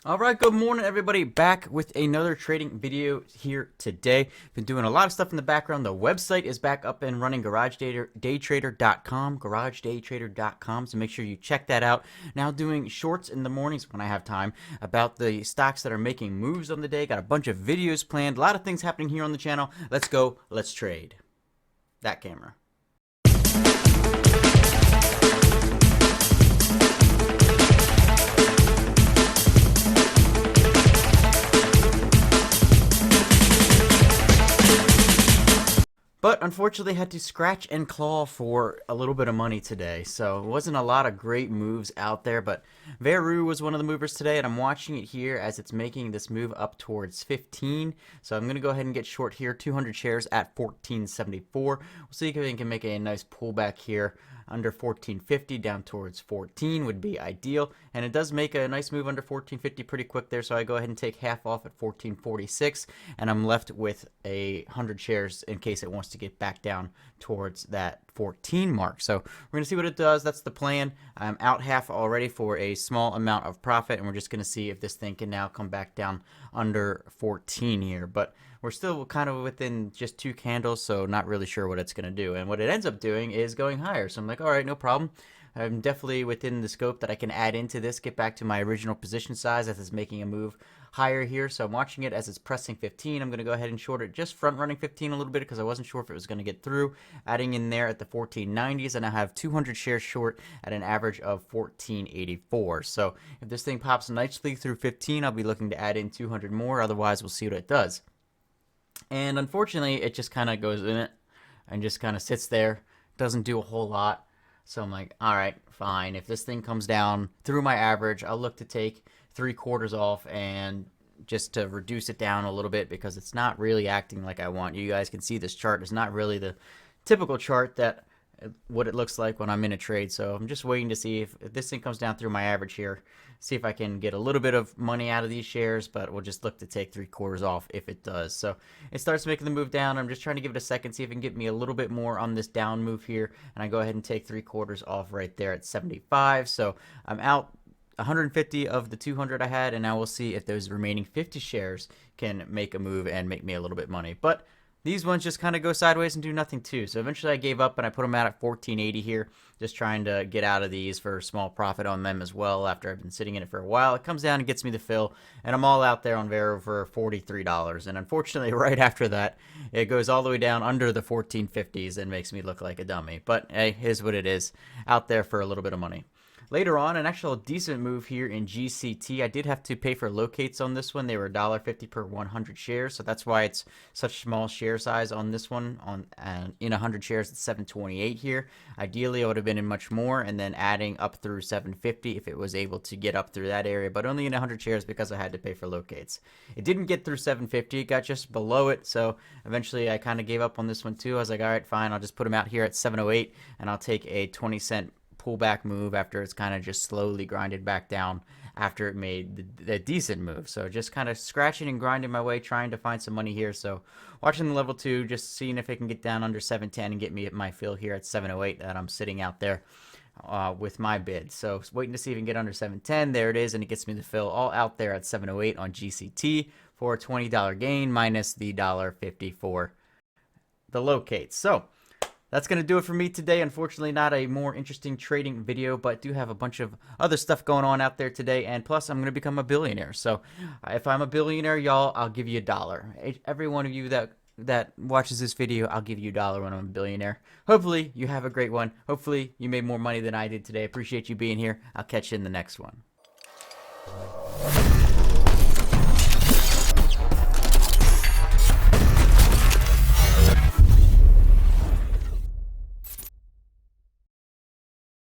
Alright, good morning everybody. Back with another trading video here today. Been doing a lot of stuff in the background. The website is back up and running, garageDaytrader.com, so make sure you check that out. Now doing shorts in the mornings when I have time about the stocks that are making moves on the day. Got a bunch of videos planned, a lot of things happening here on the channel. Let's go, let's trade. That camera. But unfortunately had to scratch and claw for a little bit of money today. So it wasn't a lot of great moves out there, but VERU was one of the movers today, and I'm watching it here as it's making this move up towards 15. So I'm going to go ahead and get short here, 200 shares at 1474. We'll see if we can make a nice pullback here under 1450 down towards 14 would be ideal, and it does make a nice move under 1450 pretty quick there, so I go ahead and take half off at 1446, and I'm left with 100 shares in case it wants to get back down towards that 14 mark. So we're going to see what it does. That's the plan. I'm out half already for a small amount of profit, and we're just going to see if this thing can now come back down under 14 here. But we're still kind of within just 2 candles, so not really sure what it's going to do. And what it ends up doing is going higher. So I'm like, all right, no problem. I'm definitely within the scope that I can add into this, get back to my original position size as it's making a move higher here. So I'm watching it as it's pressing 15. I'm going to go ahead and short it, just front running 15 a little bit because I wasn't sure if it was going to get through. Adding in there at the 1490s, and I have 200 shares short at an average of 1484. So if this thing pops nicely through 15, I'll be looking to add in 200 more. Otherwise, we'll see what it does. And unfortunately, it just kind of goes in it and just kind of sits there. Doesn't do a whole lot. So I'm like, all right, fine. If this thing comes down through my average, I'll look to take 3/4 off and just to reduce it down a little bit because it's not really acting like I want. You guys can see this chart is not really the typical chart that what it looks like when I'm in a trade. So I'm just waiting to see if this thing comes down through my average here, see if I can get a little bit of money out of these shares, but we'll just look to take 3/4 off if it does. So it starts making the move down. I'm just trying to give it a second, see if it can get me a little bit more on this down move here, and I go ahead and take 3/4 off right there at 75. So I'm out 150 of the 200 I had, and now we'll see if those remaining 50 shares can make a move and make me a little bit money. But these ones just kind of go sideways and do nothing too. So eventually I gave up and I put them out at 1480 here, just trying to get out of these for a small profit on them as well after I've been sitting in it for a while. It comes down and gets me the fill, and I'm all out there on VERU for $43. And unfortunately, right after that, it goes all the way down under the 1450s and makes me look like a dummy. But hey, here's what it is. Out there for a little bit of money. Later on, an actual decent move here in GCT. I did have to pay for locates on this one. They were $1.50 per 100 shares, so that's why it's such small share size on this one. In 100 shares, it's 728 here. Ideally, I would have been in much more, and then adding up through 750 if it was able to get up through that area, but only in 100 shares because I had to pay for locates. It didn't get through 750. It got just below it, so eventually I kind of gave up on this one too. I was like, all right, fine. I'll just put them out here at 708, and I'll take a 20-cent pullback move after it's kind of just slowly grinded back down after it made the decent move. So just kind of scratching and grinding my way, trying to find some money here. So watching the level 2, just seeing if it can get down under 710 and get me at my fill here at 708 that I'm sitting out there with my bid. So waiting to see if it can get under 710. There it is, and it gets me the fill all out there at 708 on GCT for a $20 gain minus the $1.50 for the locates. So that's going to do it for me today. Unfortunately, not a more interesting trading video, but do have a bunch of other stuff going on out there today. And plus, I'm going to become a billionaire. So if I'm a billionaire, y'all, I'll give you $1. Every one of you that watches this video, I'll give you $1 when I'm a billionaire. Hopefully, you have a great one. Hopefully, you made more money than I did today. Appreciate you being here. I'll catch you in the next one.